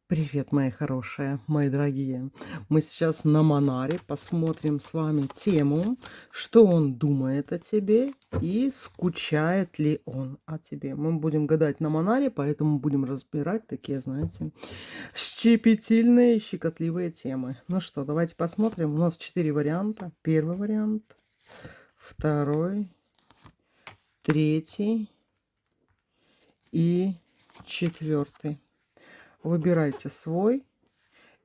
Привет, мои хорошие, мои дорогие. Мы сейчас на Монаре посмотрим с вами тему, что он думает о тебе и скучает ли он о тебе. Мы будем гадать на Монаре, поэтому будем разбирать такие, знаете, щепетильные, щекотливые темы. Ну что, давайте посмотрим. У нас 4 варианта. Первый вариант, второй, третий и четвертый. Выбирайте свой.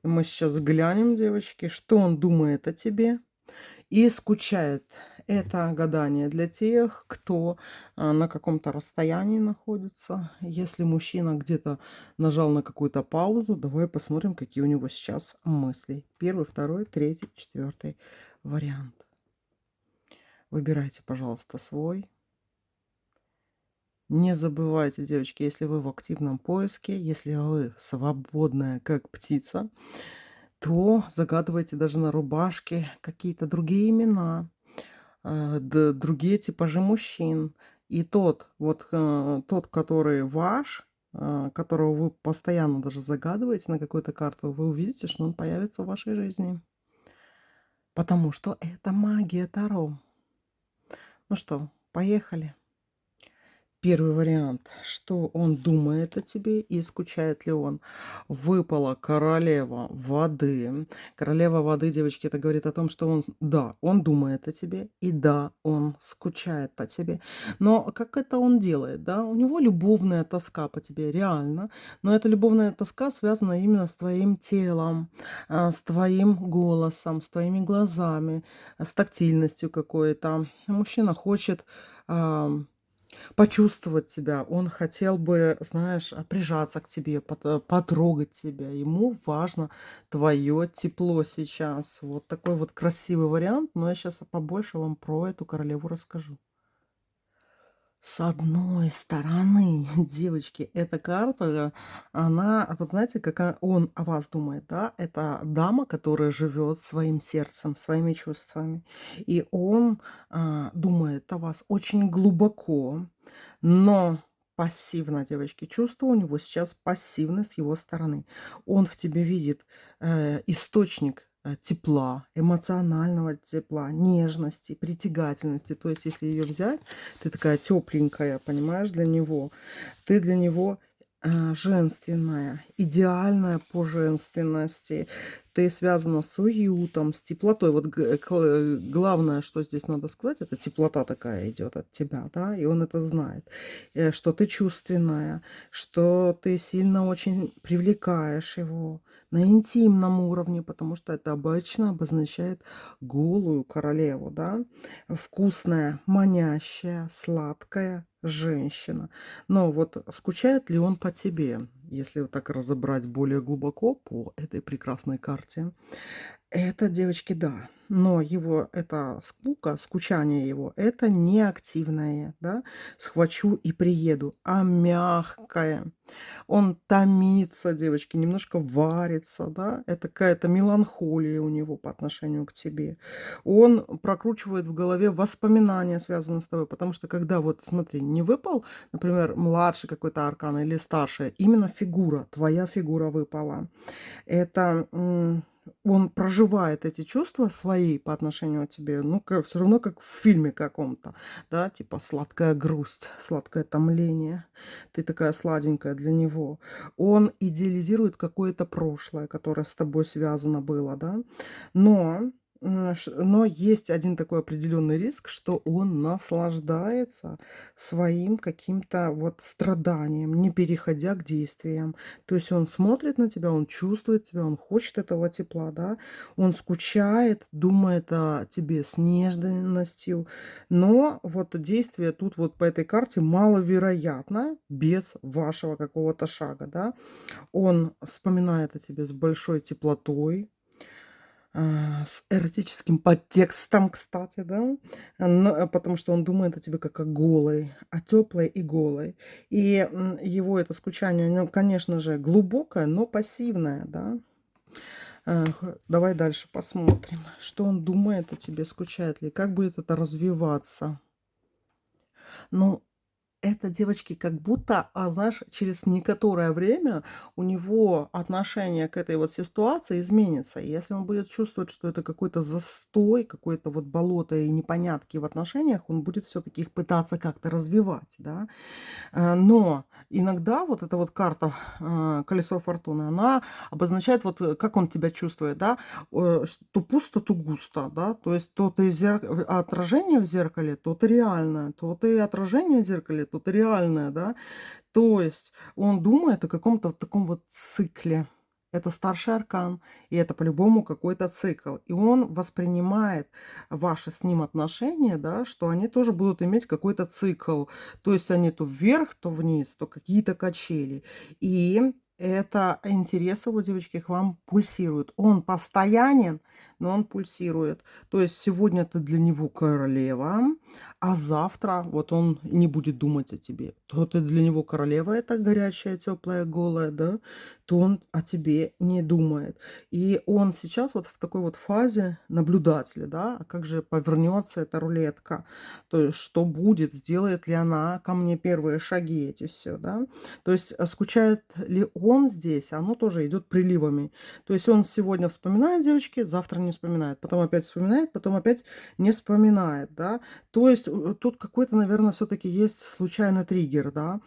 И мы сейчас глянем, девочки, что он думает о тебе и скучает. Это гадание для тех, кто на каком-то расстоянии находится. Если мужчина где-то нажал на какую-то паузу, давай посмотрим, какие у него сейчас мысли. Первый, второй, третий, четвертый вариант. Выбирайте, пожалуйста, свой. Не забывайте, девочки, если вы в активном поиске, если вы свободная, как птица, то загадывайте даже на рубашке какие-то другие имена, другие типажи мужчин. И тот, который ваш, которого вы постоянно даже загадываете на какую-то карту, вы увидите, что он появится в вашей жизни. Потому что это магия Таро. Ну что, поехали. Первый вариант. Что он думает о тебе и скучает ли он? Выпала королева воды. Королева воды, девочки, это говорит о том, что он, да, он думает о тебе, и да, он скучает по тебе. Но как это он делает, да? У него любовная тоска по тебе, реально. Но эта любовная тоска связана именно с твоим телом, с твоим голосом, с твоими глазами, с тактильностью какой-то. Мужчина хочет почувствовать тебя. Он хотел бы, знаешь, прижаться к тебе, потрогать тебя. Ему важно твое тепло сейчас. Вот такой вот красивый вариант. Но я сейчас побольше вам про эту королеву расскажу. С одной стороны, девочки, эта карта, она, вот знаете, он о вас думает, да? Это дама, которая живет своим сердцем, своими чувствами. И он думает о вас очень глубоко, но пассивно, девочки. Чувство у него сейчас пассивно с его стороны. Он в тебе видит источник тепла, эмоционального тепла, нежности, притягательности. То есть, если ее взять, ты такая тепленькая, понимаешь, для него. Ты для него женственная, идеальная по женственности. Ты связана с уютом, с теплотой. Вот главное, что здесь надо сказать, это теплота такая идет от тебя, да, и он это знает, что ты чувственная, что ты сильно очень привлекаешь его на интимном уровне, потому что это обычно обозначает голую королеву, да, вкусная, манящая, сладкая женщина. Но вот скучает ли он по тебе, если вот так разобрать более глубоко по этой прекрасной карте? Это, девочки, да. Но его это скука, скучание его, это не активное, да, схвачу и приеду, а мягкое. Он томится, девочки, немножко варится, да, это какая-то меланхолия у него по отношению к тебе. Он прокручивает в голове воспоминания, связанные с тобой, потому что когда вот, смотри, не выпал, например, младший какой-то аркан или старший, именно фигура, твоя фигура выпала. Это он проживает эти чувства свои по отношению к тебе, ну, все равно как в фильме каком-то, да, типа сладкая грусть, сладкое томление. Ты такая сладенькая для него. Он идеализирует какое-то прошлое, которое с тобой связано было, да. Но есть один такой определенный риск, что он наслаждается своим каким-то вот страданием, не переходя к действиям. То есть он смотрит на тебя, он чувствует тебя, он хочет этого тепла, да, он скучает, думает о тебе с нежностью, но вот действие тут вот по этой карте маловероятно без вашего какого-то шага, да. Он вспоминает о тебе с большой теплотой, с эротическим подтекстом, кстати, да, потому что он думает о тебе как о голой, о теплой и голой. И его это скучание, ну, конечно же, глубокое, но пассивное, да. Давай дальше посмотрим, что он думает о тебе, скучает ли, как будет это развиваться. Ну, это, девочки, как будто, знаешь, через некоторое время у него отношение к этой вот ситуации изменится. И если он будет чувствовать, что это какой-то застой, какое-то вот болото и непонятки в отношениях, он будет все-таки их пытаться как-то развивать, да. Но иногда вот эта вот карта, колесо фортуны, она обозначает вот, как он тебя чувствует, да, то пусто, то густо, да, то есть то ты отражение в зеркале, то ты реальное, то ты отражение в зеркале, то ты реальное, да, то есть он думает о каком-то вот таком вот цикле. Это старший аркан, и это по-любому какой-то цикл. И он воспринимает ваши с ним отношения, да, что они тоже будут иметь какой-то цикл. То есть они то вверх, то вниз, то какие-то качели. И это интерес его, девочки, к вам пульсирует. Он постоянен, но он пульсирует. То есть сегодня ты для него королева, а завтра вот он не будет думать о тебе. То ты для него королева, это горячая, теплая, голая, да, то он о тебе не думает. И он сейчас вот в такой вот фазе наблюдателя, да, а как же повернется эта рулетка, то есть что будет, сделает ли она ко мне первые шаги эти все, да. То есть скучает ли он здесь, оно тоже идет приливами. То есть он сегодня вспоминает, девочки, завтра не вспоминает, потом опять вспоминает, потом опять не вспоминает, да. То есть тут какой-то, наверное, все-таки есть случайный триггер, да.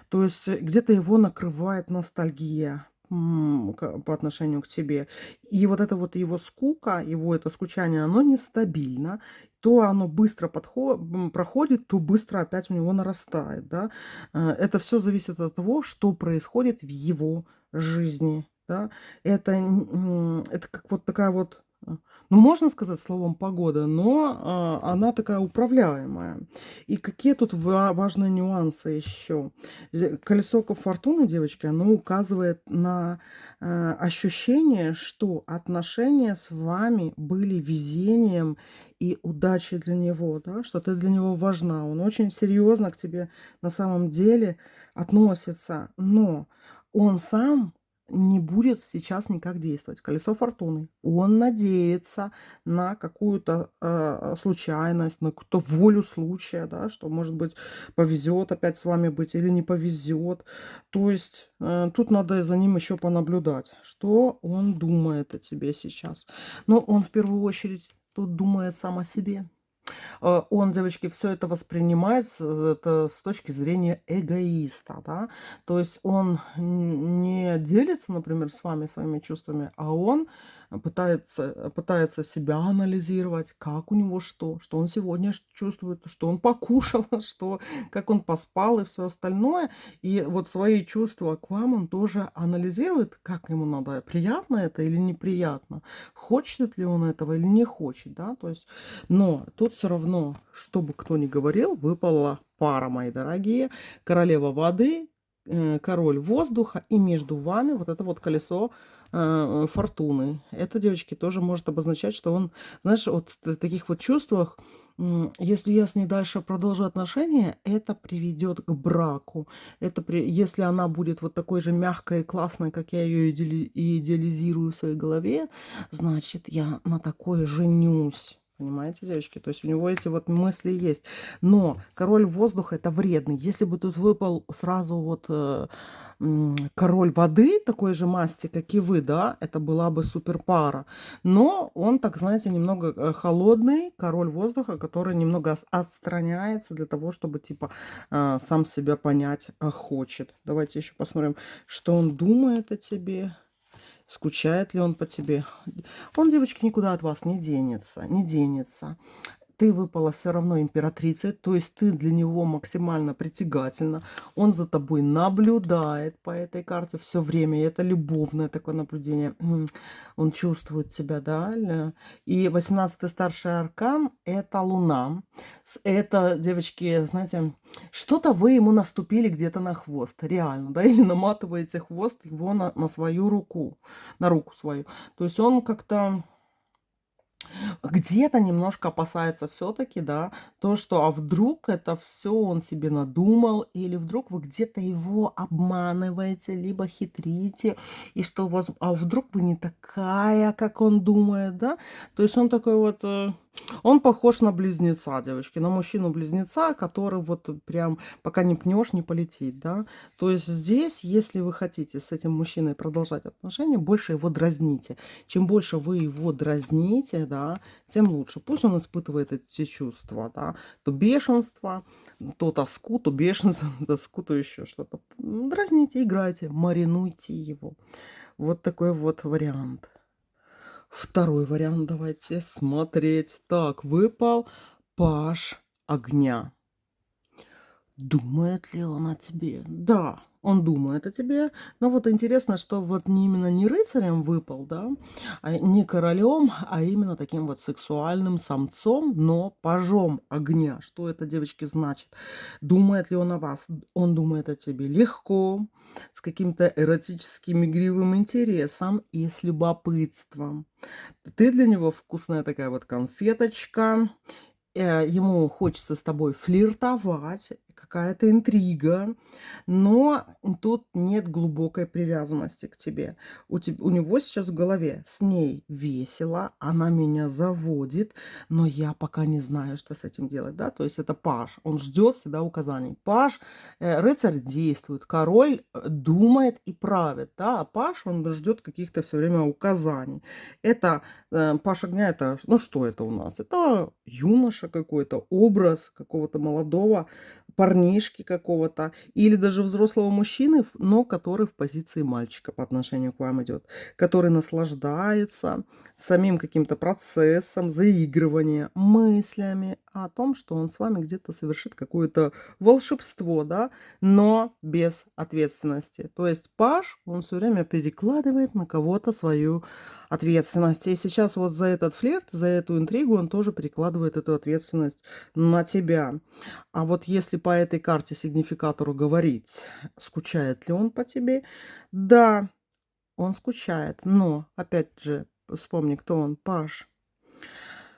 То есть где-то его накрывает ностальгия по отношению к тебе. И вот это вот его скука, его это скучание, оно нестабильно. То оно быстро проходит, то быстро опять у него нарастает, да. Это все зависит от того, что происходит в его жизни, да. Это как вот такая вот, ну, можно сказать словом погода, но она такая управляемая. И какие тут важные нюансы еще? Колесо фортуны, девочки, оно указывает на ощущение, что отношения с вами были везением и удачей для него, да, что ты для него важна. Он очень серьезно к тебе на самом деле относится, но он сам не будет сейчас никак действовать. Колесо фортуны. Он надеется на какую-то случайность, на какую-то волю случая, да, что, может быть, повезет опять с вами быть или не повезет. То есть тут надо за ним еще понаблюдать, что он думает о тебе сейчас. Но он в первую очередь тут думает сам о себе. Он, девочки, все это воспринимает с точки зрения эгоиста, да. То есть он не делится, например, с вами своими чувствами, а он пытается себя анализировать, как у него что он сегодня чувствует, что он покушал, что, как он поспал и все остальное. И вот свои чувства к вам он тоже анализирует, как ему надо, приятно это или неприятно, хочет ли он этого или не хочет, да, то есть, но тут все равно, что бы кто ни говорил, выпала пара, мои дорогие, королева воды, король воздуха, и между вами вот это вот колесо фортуны. Это, девочки, тоже может обозначать, что он, знаешь, вот в таких вот чувствах, если я с ней дальше продолжу отношения, это приведет к браку. Если она будет вот такой же мягкой и классной, как я ее идеализирую в своей голове, значит, я на такой женюсь. Понимаете, девочки? То есть у него эти вот мысли есть. Но король воздуха — это вредный. Если бы тут выпал сразу вот король воды, такой же масти, как и вы, да, это была бы супер пара. Но он, так знаете, немного холодный, король воздуха, который немного отстраняется для того, чтобы, типа, сам себя понять хочет. Давайте еще посмотрим, что он думает о тебе. Скучает ли он по тебе? Он, девочки, никуда от вас не денется, не денется. Ты выпала все равно императрицей, то есть ты для него максимально притягательна. Он за тобой наблюдает по этой карте все время. И это любовное такое наблюдение. Он чувствует тебя, да. И 18-й старший аркан — это луна. Это, девочки, знаете, что-то вы ему наступили где-то на хвост, реально, да, или наматываете хвост его на свою руку, на руку свою. То есть он как-то где-то немножко опасается все-таки, да, то, что а вдруг это все он себе надумал, или вдруг вы где-то его обманываете, либо хитрите, и что у вас, а вдруг вы не такая, как он думает, да, то есть он такой вот Он похож на близнеца, девочки, на мужчину-близнеца, который вот прям пока не пнешь, не полетит, да. То есть здесь, если вы хотите с этим мужчиной продолжать отношения, больше его дразните. Чем больше вы его дразните, да, тем лучше. Пусть он испытывает эти чувства, да, то бешенство, то тоску, то бешенство, тоску, то еще что-то. Дразните, играйте, маринуйте его. Вот такой вот вариант. Второй вариант давайте смотреть. Так, выпал паж огня. Думает ли он о тебе? Да, он думает о тебе. Но вот интересно, что вот не именно не рыцарем выпал, да, не королем, а именно таким вот сексуальным самцом, но пажом огня. Что это, девочки, значит? Думает ли он о вас? Он думает о тебе легко, с каким-то эротическим игривым интересом и с любопытством. Ты для него вкусная такая вот конфеточка, ему хочется с тобой флиртовать, какая-то интрига, но тут нет глубокой привязанности к тебе. У него сейчас в голове: с ней весело, она меня заводит, но я пока не знаю, что с этим делать, да, то есть это паж, он ждет всегда указаний. Паж, рыцарь действует, король думает и правит, да, а паж, он ждет каких-то все время указаний. Это паж огня, это, ну что это у нас? Это юноша какой-то, образ какого-то молодого парнишки какого-то или даже взрослого мужчины, но который в позиции мальчика по отношению к вам идет, который наслаждается самим каким-то процессом заигрывания, мыслями о том, что он с вами где-то совершит какое-то волшебство, да, но без ответственности. То есть паж, он все время перекладывает на кого-то свою ответственность. И сейчас вот за этот флирт, за эту интригу он тоже перекладывает эту ответственность на тебя. А вот если по этой карте сигнификатору говорить, скучает ли он по тебе? Да, он скучает, но, опять же, вспомни, кто он, паж.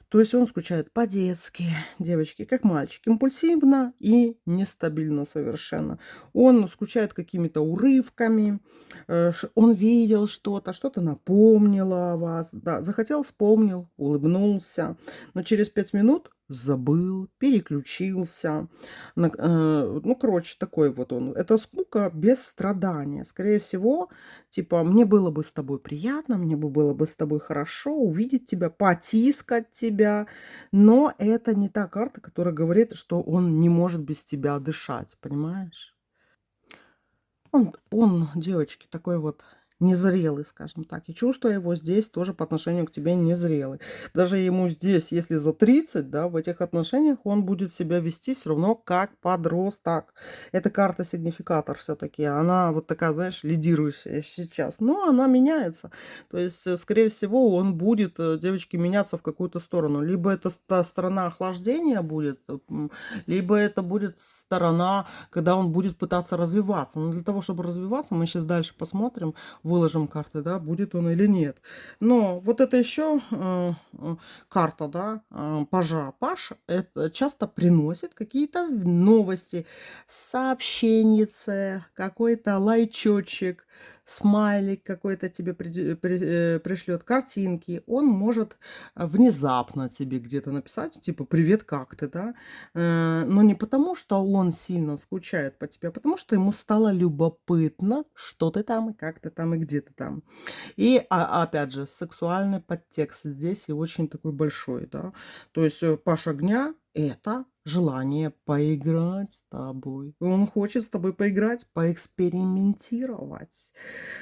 То есть он скучает по-детски, девочки, как мальчик, импульсивно и нестабильно совершенно. Он скучает какими-то урывками, он видел что-то, что-то напомнило о вас, да, захотел, вспомнил, улыбнулся, но через 5 минут забыл, переключился. Ну, короче, такой вот он. Это скука без страдания. Скорее всего, типа, мне было бы с тобой приятно, мне бы было бы с тобой хорошо увидеть тебя, потискать тебя, но это не та карта, которая говорит, что он не может без тебя дышать, понимаешь? Он, девочки, такой вот незрелый, скажем так. И чувства его здесь тоже по отношению к тебе незрелый. Даже ему здесь, если за 30, да, в этих отношениях он будет себя вести все равно как подросток. Это карта-сигнификатор все-таки. Она вот такая, знаешь, лидирующая сейчас. Но она меняется. То есть, скорее всего, он будет, девочки, меняться в какую-то сторону. Либо это та сторона охлаждения будет, либо это будет сторона, когда он будет пытаться развиваться. Но для того, чтобы развиваться, мы сейчас дальше посмотрим, выложим карты, да, будет он или нет. Но вот это еще карта, да, пажа. Паж это часто приносит какие-то новости, сообщенницы, какой-то лайчочек, смайлик какой-то тебе пришлет, картинки. Он может внезапно тебе где-то написать, типа, привет, как ты, да? Но не потому, что он сильно скучает по тебе, а потому что ему стало любопытно, что ты там, и как ты там, и где ты там. И, опять же, сексуальный подтекст здесь и очень такой большой, да. То есть паш огня– это желание поиграть с тобой. Он хочет с тобой поиграть, поэкспериментировать,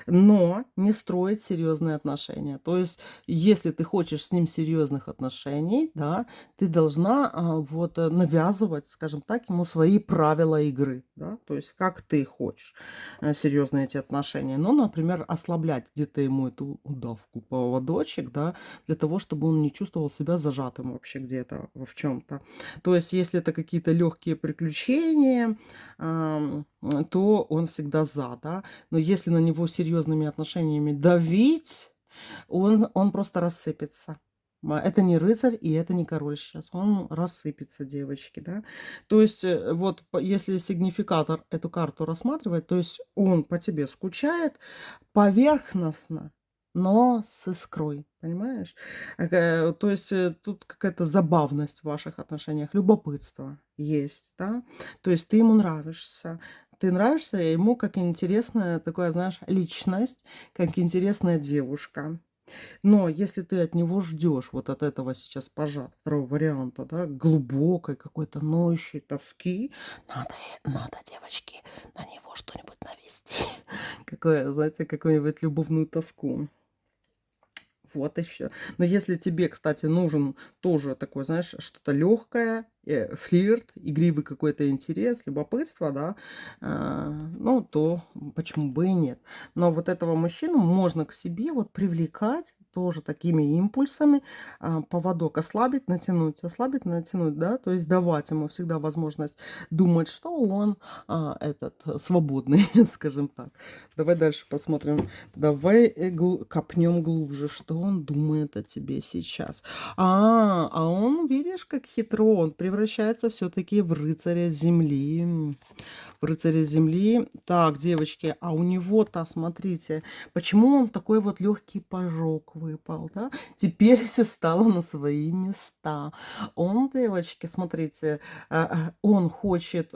но не строить серьезные отношения. То есть, если ты хочешь с ним серьезных отношений, да, ты должна вот навязывать, скажем так, ему свои правила игры, да, то есть как ты хочешь серьезные эти отношения. Ну, например, ослаблять где-то ему эту удавку, поводочек, да, для того, чтобы он не чувствовал себя зажатым вообще где-то в чем-то. То есть, если это какие-то легкие приключения, то он всегда за, да. Но если на него серьезными отношениями давить, он просто рассыпется. Это не рыцарь и это не король сейчас. Он рассыпется, девочки, да. То есть, вот если сигнификатор эту карту рассматривать, то есть он по тебе скучает поверхностно, но с искрой, понимаешь? То есть тут какая-то забавность в ваших отношениях, любопытство есть, да? То есть ты ему нравишься, ты нравишься ему как интересная такая, знаешь, личность, как интересная девушка. Но если ты от него ждешь вот от этого сейчас второго варианта, да, глубокой какой-то ноющей тоски, надо, надо, девочки, на него что-нибудь навести. Какое, знаете, какую-нибудь любовную тоску. Вот и все. Но если тебе, кстати, нужен тоже такой, знаешь, что-то легкое, флирт, игривый какой-то интерес, любопытство, да, ну, то почему бы и нет. Но вот этого мужчину можно к себе вот привлекать тоже такими импульсами, поводок ослабить, натянуть, да, то есть давать ему всегда возможность думать, что он свободный, скажем так. Давай дальше посмотрим. Давай копнем глубже, что он думает о тебе сейчас. А он, видишь, как хитро, он превращается все-таки в рыцаря земли. В рыцаря земли. Так, девочки, а у него-то, смотрите, почему он такой вот легкий пожог выпал, да? Теперь все стало на свои места. Он, девочки, смотрите, он хочет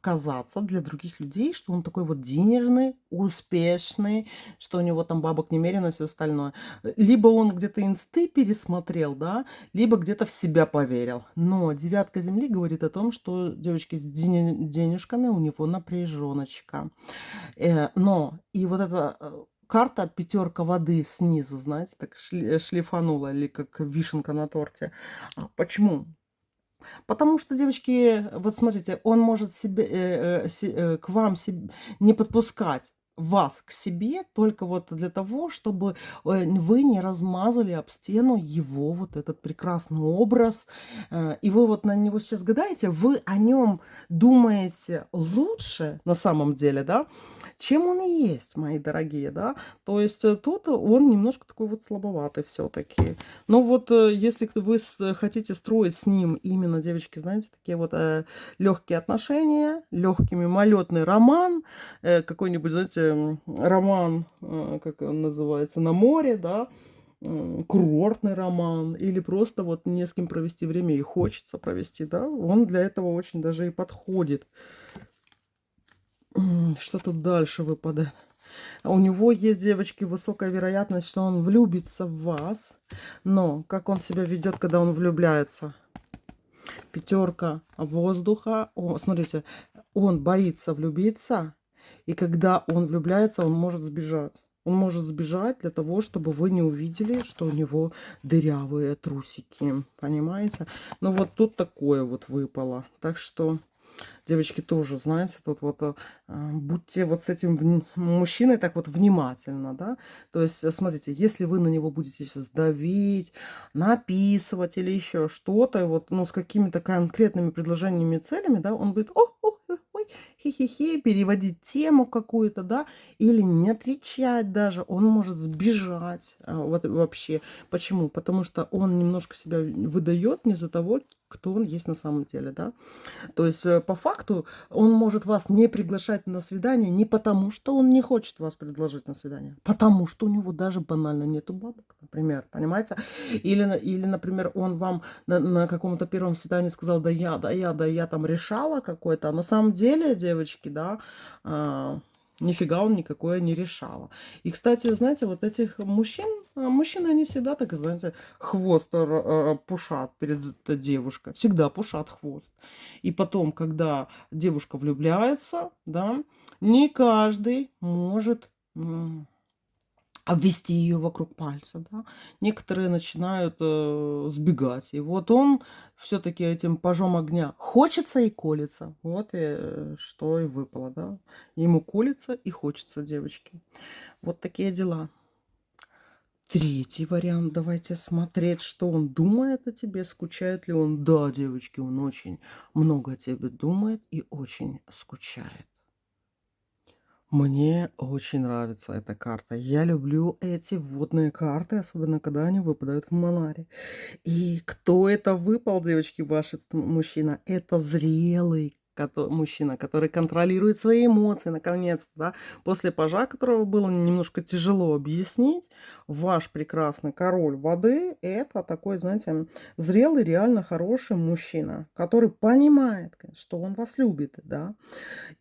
казаться для других людей, что он такой вот денежный, успешный, что у него там бабок немерено, все остальное. Либо он где-то инсты пересмотрел, да, либо где-то в себя поверил. Но девятка земли говорит о том, что, девочки, с денежками у него напряженочка. Но и вот эта карта пятерка воды снизу, знаете, так шлифанула, или как вишенка на торте. Почему? Потому что, девочки, вот смотрите, он может к вам не подпускать вас к себе только вот для того, чтобы вы не размазали об стену его вот этот прекрасный образ. И вы вот на него сейчас гадаете, вы о нем думаете лучше на самом деле, да, чем он и есть, мои дорогие, да. То есть тут он немножко такой вот слабоватый все-таки. Но вот если вы хотите строить с ним именно, девочки, знаете, такие вот легкие отношения, легкий мимолетный роман, какой-нибудь, знаете, роман, как он называется, на море, да, курортный роман, или просто вот не с кем провести время и хочется провести, да, он для этого очень даже и подходит. Что тут дальше выпадает? У него есть, девочки, высокая вероятность, что он влюбится в вас. Но как он себя ведет, когда он влюбляется? Пятерка воздуха. О, смотрите, он боится влюбиться. И когда он влюбляется, он может сбежать. Он может сбежать для того, чтобы вы не увидели, что у него дырявые трусики. Понимаете? Ну вот тут такое вот выпало. Так что... Девочки, тоже, знаете, тут вот будьте вот с этим мужчиной так вот внимательно, да. То есть, смотрите, если вы на него будете сейчас давить, написывать или еще что-то, вот, ну, с какими-то конкретными предложениями, целями, да, он будет, ой, хи-хи-хи, переводить тему какую-то, да, или не отвечать даже, он может сбежать вот вообще. Почему? Потому что он немножко себя выдает не за того, кто он есть на самом деле, да. То есть, по факту, он может вас не приглашать на свидание не потому, что он не хочет вас предложить на свидание, потому что у него даже банально нету бабок, например, понимаете? Или например, он вам на каком-то первом свидании сказал, да я там решала какой-то, а на самом деле, девочки, да, нифига он никакое не решала. И, кстати, знаете, вот этих мужчины, они всегда так, знаете, хвост пушат перед девушкой. Всегда пушат хвост. И потом, когда девушка влюбляется, да, не каждый может обвести ее вокруг пальца, да. Некоторые начинают сбегать. И вот он все-таки этим пажом огня хочется и колется. Вот и что и выпало, да. Ему колется и хочется, девочки. Вот такие дела. Третий вариант. Давайте смотреть, что он думает о тебе, скучает ли он. Да, девочки, он очень много о тебе думает и очень скучает. Мне очень нравится эта карта. Я люблю эти водные карты, особенно когда они выпадают в Монаре. И кто это выпал, девочки, ваш этот мужчина? Это зрелый, мужчина, который контролирует свои эмоции, наконец-то, да, после пажа, которого было немножко тяжело объяснить, ваш прекрасный король воды — это такой, знаете, зрелый, реально хороший мужчина, который понимает, что он вас любит, да.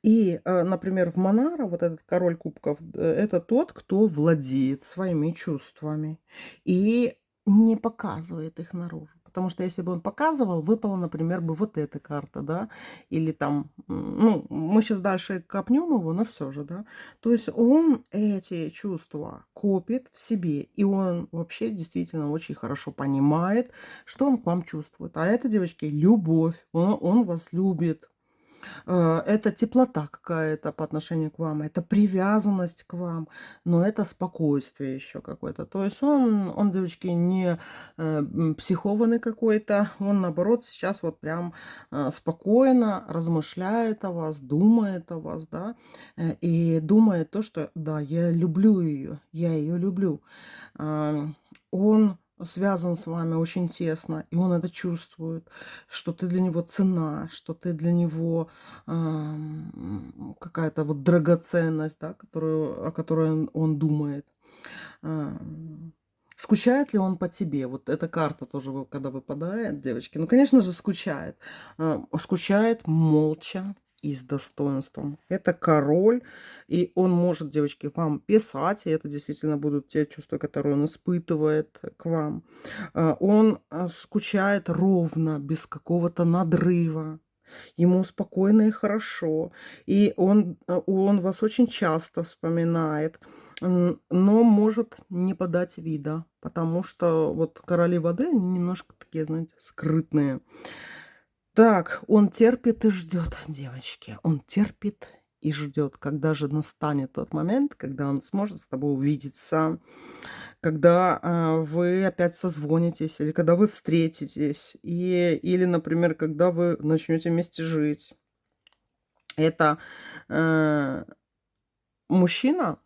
И, например, в Монара вот этот король кубков, это тот, кто владеет своими чувствами и не показывает их наружу. Потому что если бы он показывал, выпала, например, бы вот эта карта, да, или там, ну, мы сейчас дальше копнем его, но все же, да. То есть он эти чувства копит в себе, и он вообще действительно очень хорошо понимает, что он к вам чувствует. А это, девочки, любовь, он вас любит. Это теплота какая-то по отношению к вам, это привязанность к вам, но это спокойствие еще какое-то. То есть он, девочки, не психованный какой-то, он, наоборот, сейчас вот прям спокойно размышляет о вас, думает о вас, да, и думает то, что, да, я люблю ее, я ее люблю. Он связан с вами очень тесно, и он это чувствует, что ты для него цена, что ты для него какая-то вот драгоценность, да, о которой он думает. Скучает ли он по тебе? Вот эта карта тоже, когда выпадает, девочки. Ну, конечно же, скучает. Скучает молча и с достоинством. Это король, и он может, девочки, вам писать, и это действительно будут те чувства, которые он испытывает к вам. Он скучает ровно, без какого-то надрыва. Ему спокойно и хорошо. И он вас очень часто вспоминает, но может не подать вида, потому что вот короли воды, они немножко такие, знаете, скрытные. Так, он терпит и ждет, девочки. Он терпит и ждет, когда же настанет тот момент, когда он сможет с тобой увидеться, когда вы опять созвонитесь, или когда вы встретитесь, или, например, когда вы начнете вместе жить. Это мужчина,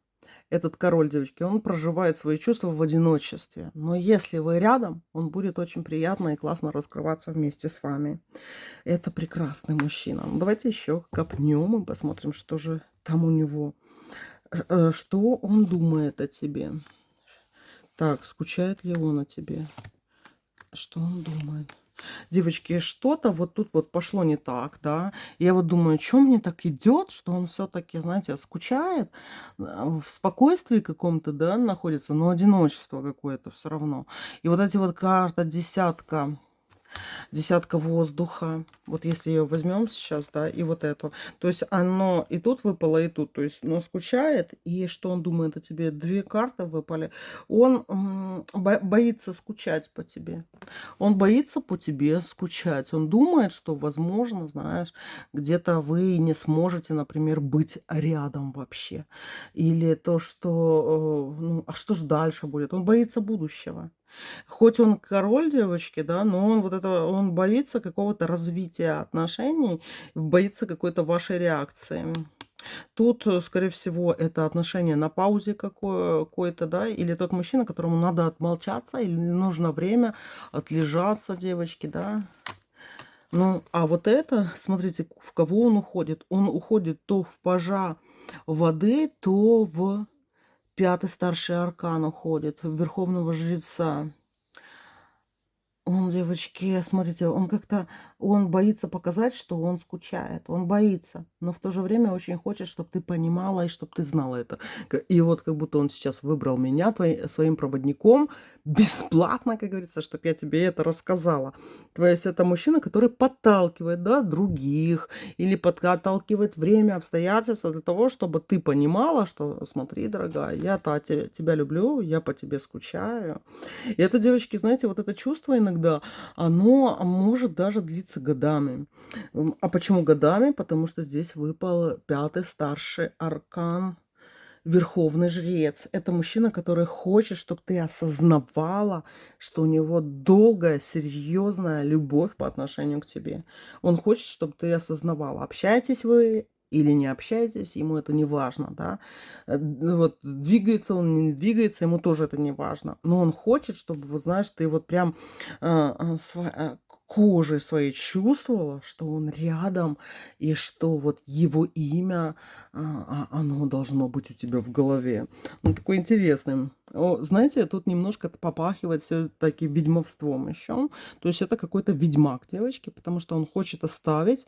этот король, девочки, он проживает свои чувства в одиночестве. Но если вы рядом, он будет очень приятно и классно раскрываться вместе с вами. Это прекрасный мужчина. Ну, давайте еще копнем и посмотрим, что же там у него. Что он думает о тебе. Так, скучает ли он о тебе? Что он думает? Девочки, что-то вот тут вот пошло не так, да. Я вот думаю, что мне так идет, что он все-таки, знаете, скучает, в спокойствии каком-то, да, находится, но одиночество какое-то все равно. И вот эти вот карта, десятка воздуха. Вот если ее возьмем сейчас, да, и вот эту. То есть оно и тут выпало, и тут. То есть оно скучает. И что он думает о тебе? Две карты выпали. Он боится скучать по тебе. Он боится по тебе скучать. Он думает, что, возможно, знаешь, где-то вы не сможете, например, быть рядом вообще. Или то, что, ну, а что же дальше будет? Он боится будущего. Хоть он король, девочки, да, но он боится какого-то развития отношений, боится какой-то вашей реакции. Тут, скорее всего, это отношение на паузе какое-то, да, или тот мужчина, которому надо отмолчаться, или нужно время отлежаться, девочки, да. Ну, а вот это, смотрите, в кого он уходит. Он уходит то в пажа воды, то в пятый старший аркан уходит, в верховного жреца. Он, девочки, смотрите, он боится показать, что он скучает. Он боится, но в то же время очень хочет, чтобы ты понимала и чтобы ты знала это. И вот как будто он сейчас выбрал меня своим проводником бесплатно, как говорится, чтобы я тебе это рассказала. То есть это мужчина, который подталкивает, да, других или подталкивает время, обстоятельства для того, чтобы ты понимала, что смотри, дорогая, я-то тебя люблю, я по тебе скучаю. И это, девочки, знаете, вот это чувство иногда, оно может даже длиться годами. А почему годами? Потому что здесь выпал пятый старший аркан, верховный жрец. Это мужчина, который хочет, чтобы ты осознавала, что у него долгая, серьезная любовь по отношению к тебе. Он хочет, чтобы ты осознавала, общаетесь вы или не общаетесь, ему это не важно, да. Вот двигается он, не двигается, ему тоже это не важно. Но он хочет, чтобы, вот знаешь, ты вот прям кожей своей чувствовала, что он рядом и что вот его имя, оно должно быть у тебя в голове. Он такой интересный. Знаете, тут немножко попахивает все-таки ведьмовством еще. То есть это какой-то ведьмак девочки, потому что он хочет оставить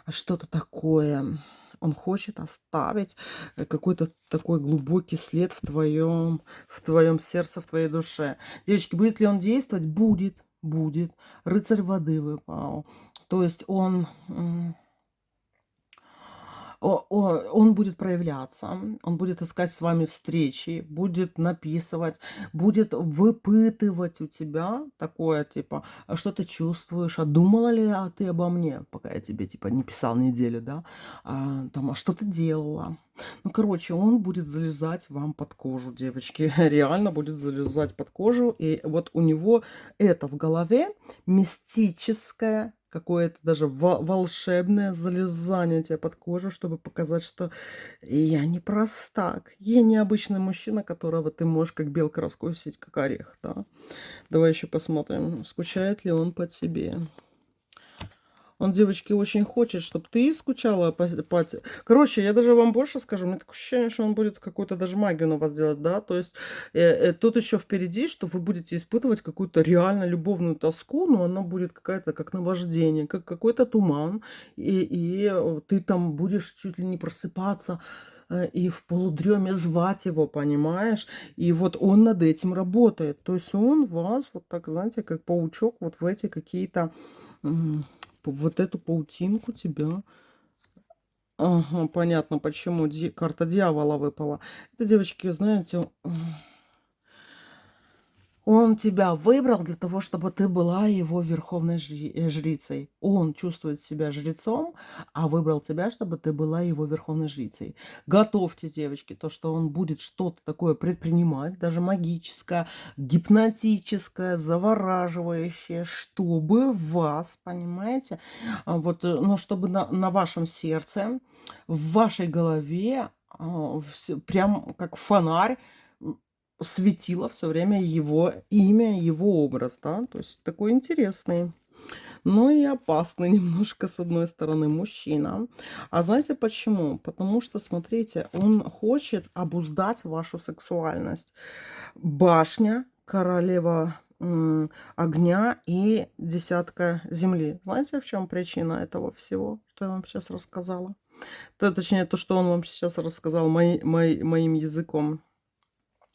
что-то такое. Он хочет оставить какой-то такой глубокий след в твоем сердце, в твоей душе. Девочки, будет ли он действовать? Будет. Будет. Рыцарь воды выпал. То есть он будет проявляться, он будет искать с вами встречи, будет написывать, будет выпытывать у тебя такое, типа: «А что ты чувствуешь? А думала ли ты обо мне, пока я тебе, типа, не писал неделю, да? А что ты делала?» Ну, короче, он будет залезать вам под кожу, девочки, реально будет залезать под кожу, и вот у него это в голове мистическое, какое-то даже волшебное залезание тебе под кожу, чтобы показать, что я не простак, я необычный мужчина, которого ты можешь как белка раскусить, как орех, да. Давай еще посмотрим, скучает ли он по тебе. Он, девочки, очень хочет, чтобы ты скучала Короче, я даже вам больше скажу. У меня такое ощущение, что он будет какую-то даже магию на вас делать, да. То есть тут еще впереди, что вы будете испытывать какую-то реально любовную тоску, но она будет какая-то как наваждение, как какой-то туман. И ты там будешь чуть ли не просыпаться и в полудреме звать его, понимаешь? И вот он над этим работает. То есть он вас вот так, знаете, как паучок вот в эти какие-то вот эту паутинку тебя. Ага, понятно, почему карта дьявола выпала. Это, девочки, знаете, он тебя выбрал для того, чтобы ты была его верховной жрицей. Он чувствует себя жрецом, а выбрал тебя, чтобы ты была его верховной жрицей. Готовьте, девочки, то, что он будет что-то такое предпринимать, даже магическое, гипнотическое, завораживающее, чтобы вас, понимаете, ну, чтобы на вашем сердце, в вашей голове, прям как фонарь, светило все время его имя, его образ, да, то есть такой интересный, но и опасный немножко, с одной стороны, мужчина. А знаете почему? Потому что, смотрите, он хочет обуздать вашу сексуальность. Башня, королева огня и десятка земли. Знаете, в чем причина этого всего, что я вам сейчас рассказала? Точнее, то, что он вам сейчас рассказал моим языком.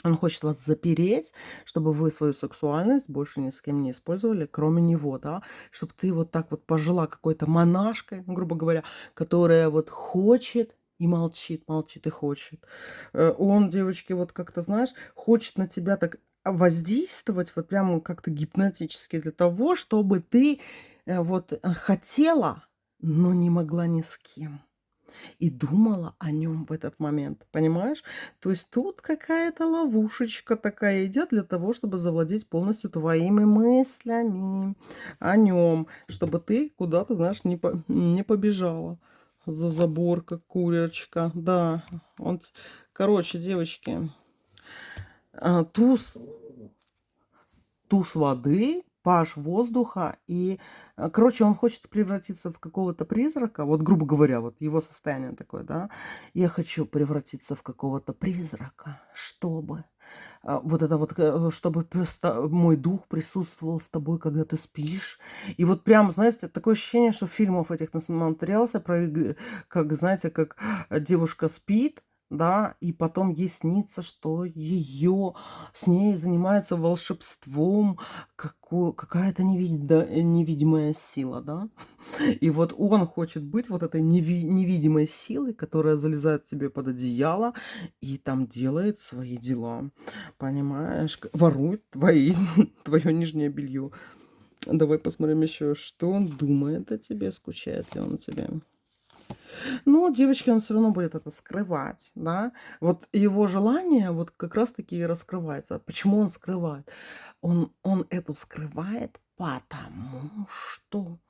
Он хочет вас запереть, чтобы вы свою сексуальность больше ни с кем не использовали, кроме него, да. Чтобы ты вот так вот пожила какой-то монашкой, ну, грубо говоря, которая вот хочет и молчит, молчит и хочет. Он, девочки, вот как-то, знаешь, хочет на тебя так воздействовать, вот прямо как-то гипнотически для того, чтобы ты хотела, но не могла ни с кем. И думала о нем в этот момент, понимаешь? То есть тут какая-то ловушечка такая идет для того, чтобы завладеть полностью твоими мыслями о нем, чтобы ты куда-то, знаешь, не побежала за забор, как курочка. Да, короче, девочки, туз туз воды, паж воздуха. И, короче, он хочет превратиться в какого-то призрака. Вот, грубо говоря, вот его состояние такое, да. Я хочу превратиться в какого-то призрака, чтобы вот это вот, чтобы просто мой дух присутствовал с тобой, когда ты спишь. И вот прям, знаете, такое ощущение, что фильмов этих насмотрелся про, как, знаете, как девушка спит, да, и потом ей снится, что с ней занимается волшебством какая-то невидимая сила, да. И вот он хочет быть вот этой невидимой силой, которая залезает тебе под одеяло и там делает свои дела. Понимаешь? Ворует твое нижнее белье. Давай посмотрим еще, что он думает о тебе, скучает ли он о тебе. Но девочки он все равно будет это скрывать, да. Вот его желание вот как раз-таки и раскрывается. Почему он скрывает? Он это скрывает, потому что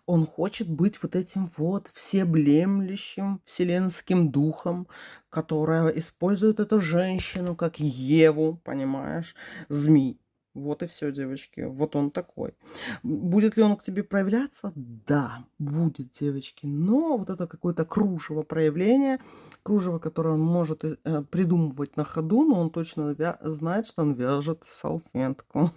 он хочет быть вот этим вот всеобъемлющим вселенским духом, которая использует эту женщину как Еву, понимаешь, змей. Вот и все, девочки. Вот он такой. Будет ли он к тебе проявляться? Да, будет, девочки. Но вот это какое-то кружево проявления, кружево, которое он может придумывать на ходу, но он точно знает, что он вяжет салфетку,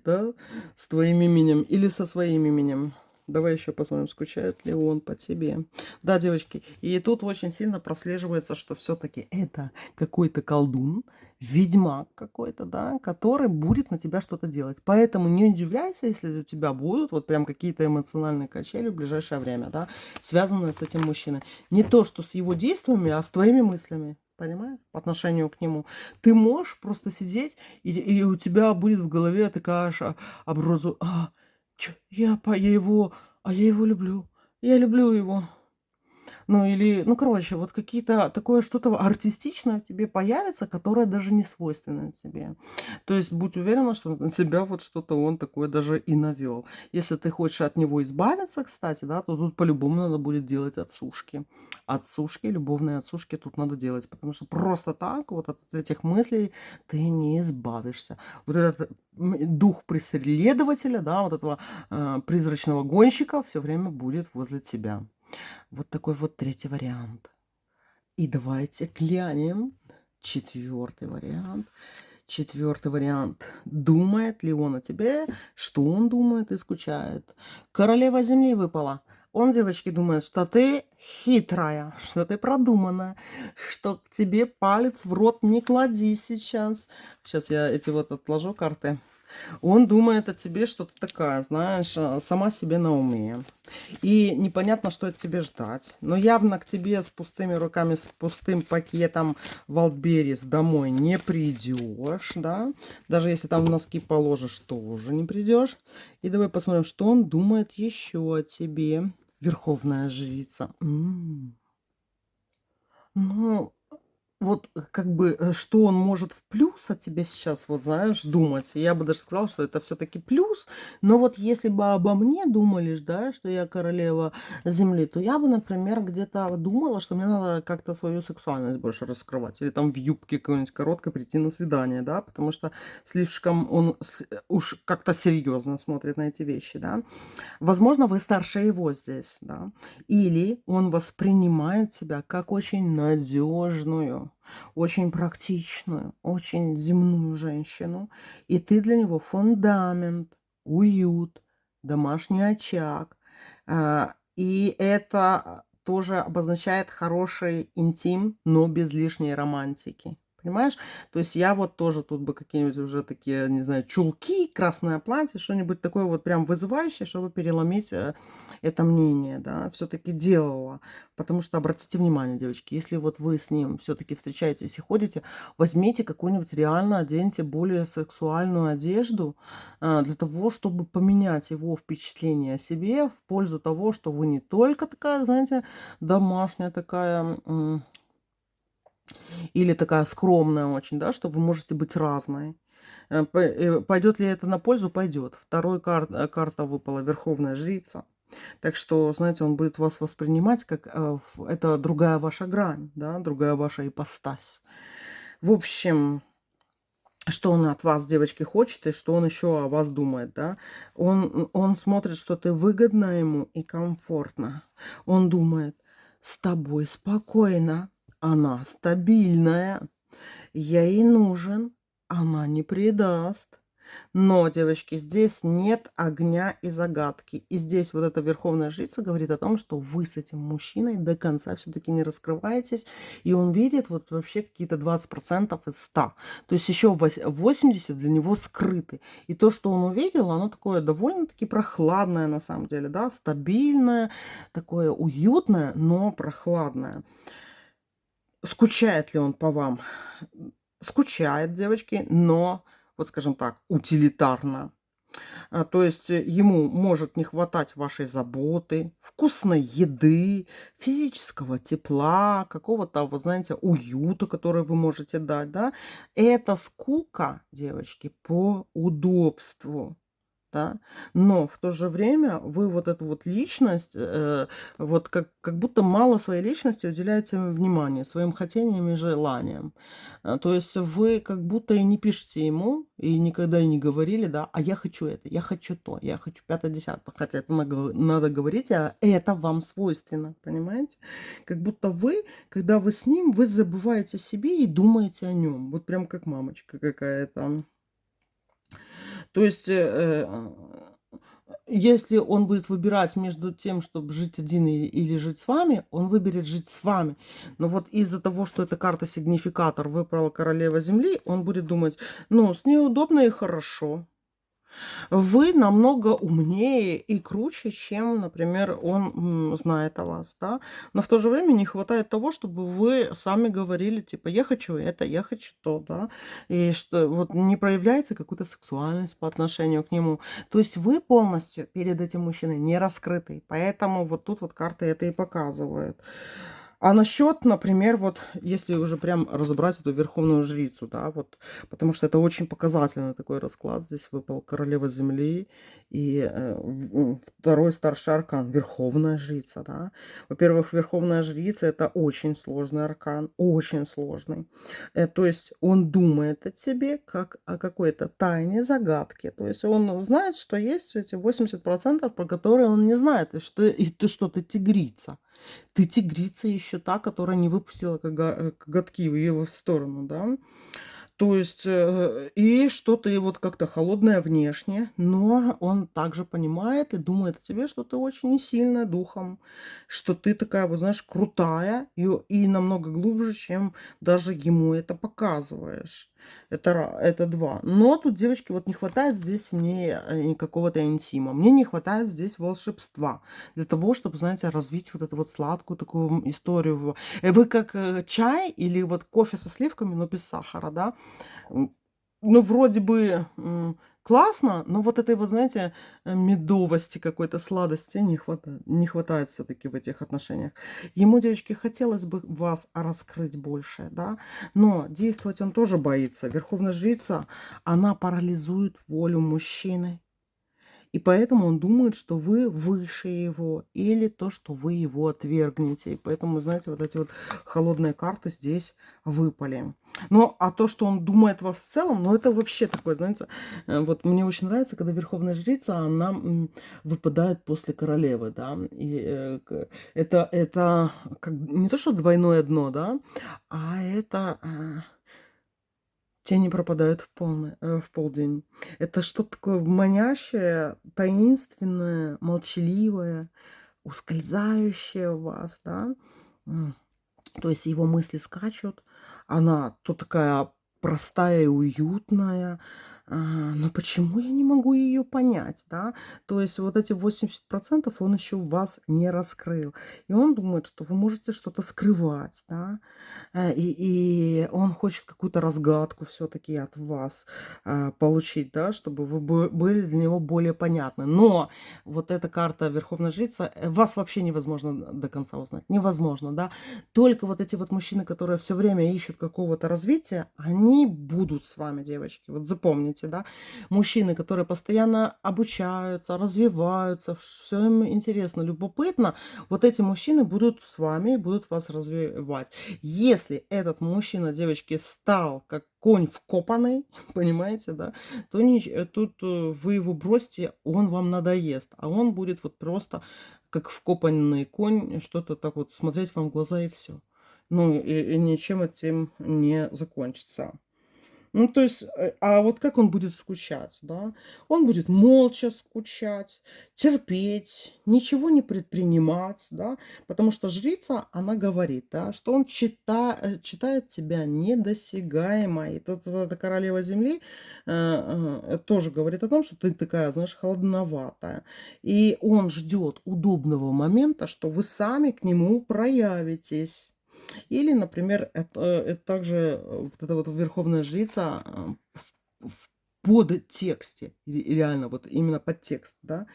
да, с твоим именем или со своим именем. Давай еще посмотрим, скучает ли он по тебе. Да, девочки, и тут очень сильно прослеживается, что все-таки это какой-то колдун, ведьмак какой-то, да, который будет на тебя что-то делать. Поэтому не удивляйся, если у тебя будут вот прям какие-то эмоциональные качели в ближайшее время, да, связанные с этим мужчиной. Не то, что с его действиями, а с твоими мыслями. Понимаешь? По отношению к нему. Ты можешь просто сидеть, и у тебя будет в голове такая же образу. Я его люблю. Я люблю его. Ну, или, ну, короче, вот какие-то такое что-то артистичное в тебе появится, которое даже не свойственно тебе. То есть будь уверена, что на тебя вот что-то он такое даже и навел. Если ты хочешь от него избавиться, кстати, да, то тут по-любому надо будет делать отсушки. Отсушки, любовные отсушки тут надо делать, потому что просто так вот от этих мыслей ты не избавишься. Вот этот дух преследователя, да, вот этого призрачного гонщика все время будет возле тебя. Вот такой вот третий вариант. И давайте глянем четвертый вариант. Четвертый вариант. Думает ли он о тебе? Что он думает и скучает? Королева земли выпала. Он, девочки, думает, что ты хитрая, что ты продуманная, что к тебе палец в рот не клади сейчас. Сейчас я эти вот отложу карты. Он думает о тебе, что ты такая, знаешь, сама себе на уме. И непонятно, что от тебе ждать. Но явно к тебе с пустыми руками, с пустым пакетом Wildberries домой не придешь, да. Даже если там в носки положишь, тоже не придешь. И давай посмотрим, что он думает еще о тебе. Верховная жрица. Ну, вот как бы, что он может в плюс от тебя сейчас, вот знаешь, думать. Я бы даже сказала, что это все-таки плюс. Но вот если бы обо мне думали, да, что я королева земли, то я бы, например, где-то думала, что мне надо как-то свою сексуальность больше раскрывать. Или там в юбке какой-нибудь короткой прийти на свидание, да, потому что слишком он уж как-то серьезно смотрит на эти вещи, да. Возможно, вы старше его здесь, да. Или он воспринимает себя как очень надежную, очень практичную, очень земную женщину. И ты для него фундамент, уют, домашний очаг. И это тоже обозначает хороший интим, но без лишней романтики. Понимаешь? То есть я вот тоже тут бы какие-нибудь уже такие, не знаю, чулки, красное платье, что-нибудь такое вот прям вызывающее, чтобы переломить это мнение, да, все-таки делала. Потому что обратите внимание, девочки, если вот вы с ним все-таки встречаетесь и ходите, возьмите какую-нибудь реально, оденьте более сексуальную одежду для того, чтобы поменять его впечатление о себе в пользу того, что вы не только такая, знаете, домашняя такая или такая скромная очень, да, что вы можете быть разной. Пойдет ли это на пользу? Пойдет. Второй карта выпала Верховная Жрица. Так что, знаете, он будет вас воспринимать как это другая ваша грань, да, другая ваша ипостась. В общем, что он от вас, девочки, хочет, и что он еще о вас думает, да. Он смотрит, что ты выгодна ему и комфортно. Он думает, с тобой спокойно, она стабильная, я ей нужен, она не предаст. Но, девочки, здесь нет огня и загадки. И здесь вот эта верховная жрица говорит о том, что вы с этим мужчиной до конца все-таки не раскрываетесь. И он видит вот вообще какие-то 20% из 100. То есть еще 80 для него скрыты. И то, что он увидел, оно такое довольно-таки прохладное на самом деле, да, стабильное, такое уютное, но прохладное. Скучает ли он по вам? Скучает, девочки, но, вот скажем так, утилитарно. То есть ему может не хватать вашей заботы, вкусной еды, физического тепла, какого-то, вы знаете, уюта, который вы можете дать, да. Это скука, девочки, по удобству. да, но в то же время вы вот эту вот личность, вот как будто мало своей личности уделяете внимания, своим хотениям и желаниям. То есть вы как будто и не пишете ему, и никогда и не говорили, да, а я хочу это, я хочу то, я хочу пятое, десятое, хотя это надо говорить, а это вам свойственно, понимаете? Как будто вы, когда вы с ним, вы забываете о себе и думаете о нем, вот прям как мамочка какая-то. То есть, если он будет выбирать между тем, чтобы жить один или жить с вами, он выберет жить с вами. Но вот из-за того, что эта карта-сигнификатор выпала королева Земли, он будет думать, ну, с ней удобно и хорошо. Вы намного умнее и круче, чем, например, он знает о вас, да. Но в то же время не хватает того, чтобы вы сами говорили, типа, я хочу это, я хочу то, да. И что вот не проявляется какая-то сексуальность по отношению к нему. То есть вы полностью перед этим мужчиной не раскрытый. Поэтому вот тут вот карты это и показывают. А насчет, например, вот если уже прям разобрать эту верховную жрицу, да, вот, потому что это очень показательный такой расклад. Здесь выпал королева земли и второй старший аркан, верховная жрица, да. Во-первых, верховная жрица это очень сложный аркан, очень сложный. То есть он думает о тебе как о какой-то тайне, загадке. То есть он знает, что есть эти 80%, про которые он не знает, и ты что-то тигрица. Ты тигрица еще та, которая не выпустила коготки в его сторону, да. То есть, и что ты вот как-то холодная внешне, но он также понимает и думает о тебе, что ты очень сильная духом, что ты такая, вот знаешь, крутая и намного глубже, чем даже ему это показываешь. Это 2. Но тут, девочки, вот не хватает здесь мне какого-то интима. Мне не хватает здесь волшебства для того, чтобы, знаете, развить вот эту вот сладкую такую историю. Вы как чай или вот кофе со сливками, но без сахара, да? Ну, вроде бы, классно, но вот этой вот, знаете, медовости какой-то, сладости не хватает. Не хватает все таки в этих отношениях. Ему, девочки, хотелось бы вас раскрыть больше, да, но действовать он тоже боится. Верховная жрица, она парализует волю мужчины. И поэтому он думает, что вы выше его, или то, что вы его отвергнете. И поэтому, знаете, вот эти вот холодные карты здесь выпали. Ну, а то, что он думает вас в целом, ну, это вообще такое, знаете, вот мне очень нравится, когда Верховная Жрица, она выпадает после королевы, да, и это как, не то, что двойное дно, да, а это тени пропадают в полдень. Это что-то такое манящее, таинственное, молчаливое, ускользающее в вас, да. М. То есть его мысли скачут, она то такая простая и уютная, но почему я не могу ее понять, да? То есть вот эти 80% он еще в вас не раскрыл. И он думает, что вы можете что-то скрывать, да? И он хочет какую-то разгадку все-таки от вас получить, да, чтобы вы были для него более понятны. Но вот эта карта Верховная Жрица, вас вообще невозможно до конца узнать. Невозможно, да. Только вот эти вот мужчины, которые все время ищут какого-то развития, они будут с вами, девочки. Вот запомните, да. Мужчины, которые постоянно обучаются, развиваются, все им интересно, любопытно, вот эти мужчины будут с вами, будут вас развивать. Если этот мужчина, девочки, стал как конь вкопанный, понимаете, да, то тут вы его бросите, он вам надоест, а он будет вот просто как вкопанный конь, что-то так вот смотреть вам в глаза и все. Ну, и ничем этим не закончится. Ну, то есть, а вот как он будет скучать, да? Он будет молча скучать, терпеть, ничего не предпринимать, да? Потому что жрица, она говорит, да, что он читает тебя недосягаемой. И тут вот эта королева земли тоже говорит о том, что ты такая, знаешь, холодноватая. И он ждет удобного момента, что вы сами к нему проявитесь. Или, например, это также вот эта вот верховная жрица подтексте, реально, вот именно подтекст, да,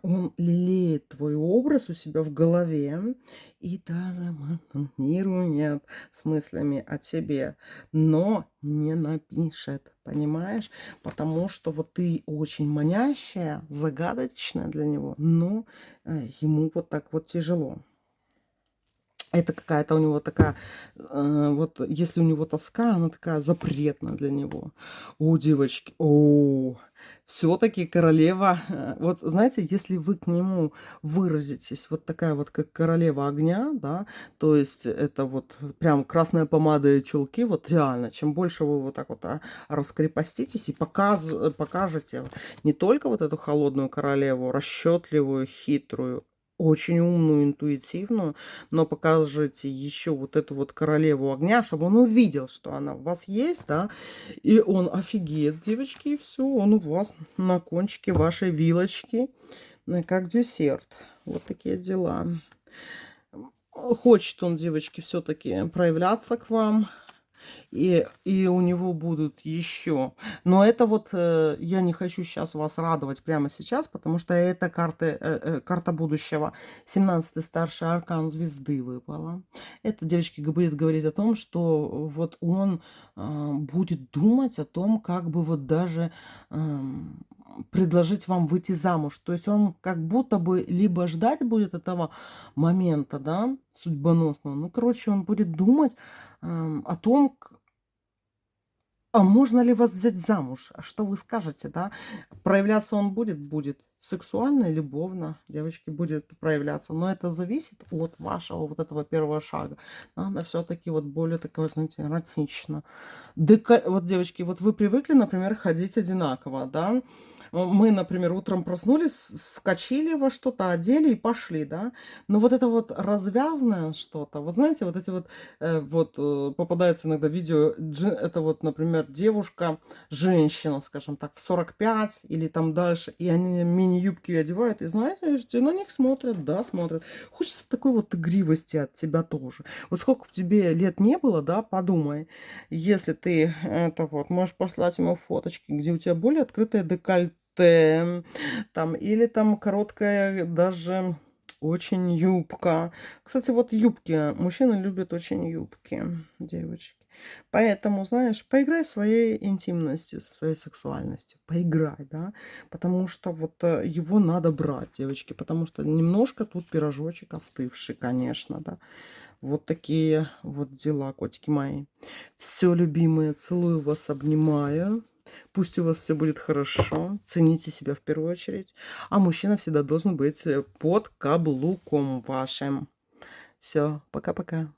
он лелеет твой образ у себя в голове и даже фантазирует с мыслями о тебе, но не напишет, понимаешь? Потому что вот ты очень манящая, загадочная для него, но ему вот так вот тяжело. Это какая-то у него такая, вот если у него тоска, она такая запретная для него. О, девочки, все-таки королева, вот знаете, если вы к нему выразитесь, вот такая вот как королева огня, да, то есть это вот прям красная помада и чулки, вот реально, чем больше вы вот так вот раскрепоститесь и покажете не только вот эту холодную королеву, расчетливую, хитрую, очень умную, интуитивную, но покажите еще вот эту вот королеву огня, чтобы он увидел, что она у вас есть, да, и он офигеет, девочки, и все, он у вас на кончике вашей вилочки, как десерт. Вот такие дела. Хочет он, девочки, все-таки проявляться к вам, и у него будут еще. Но это вот я не хочу сейчас вас радовать прямо сейчас, потому что это карта будущего. 17-й старший аркан звезды выпала. Это, девочки, будет говорить о том, что вот он будет думать о том, как бы вот даже предложить вам выйти замуж. То есть он как будто бы либо ждать будет этого момента, да, судьбоносного. Ну, короче, он будет думать о том, а можно ли вас взять замуж? А что вы скажете, да? Проявляться он будет? Будет. Сексуально и любовно, девочки, будет проявляться. Но это зависит от вашего вот этого первого шага. Надо все-таки вот более такое, знаете, эротично. Вот, девочки, вот вы привыкли, например, ходить одинаково, да? Мы, например, утром проснулись, скочили во что-то, одели и пошли, да? Но вот это вот развязное что-то, вот знаете, вот эти вот, попадается иногда видео, это вот, например, девушка, женщина, скажем так, в 45 или там дальше, и они мини-юбки одевают, и знаете, на них смотрят, да, смотрят. Хочется такой вот игривости от тебя тоже. Вот сколько бы тебе лет не было, да, подумай, если ты это вот, можешь послать ему фоточки, где у тебя более открытое декольте, там, или там короткая даже очень юбка. Кстати, вот юбки. Мужчины любят очень юбки, девочки. Поэтому, знаешь, поиграй своей интимностью, со своей сексуальностью. Поиграй, да. Потому что вот его надо брать, девочки. Потому что немножко тут пирожочек остывший, конечно, да. Вот такие вот дела, котики мои. Все, любимые, целую вас, обнимаю. Пусть у вас все будет хорошо. Цените себя в первую очередь. А мужчина всегда должен быть под каблуком вашим. Все, пока-пока.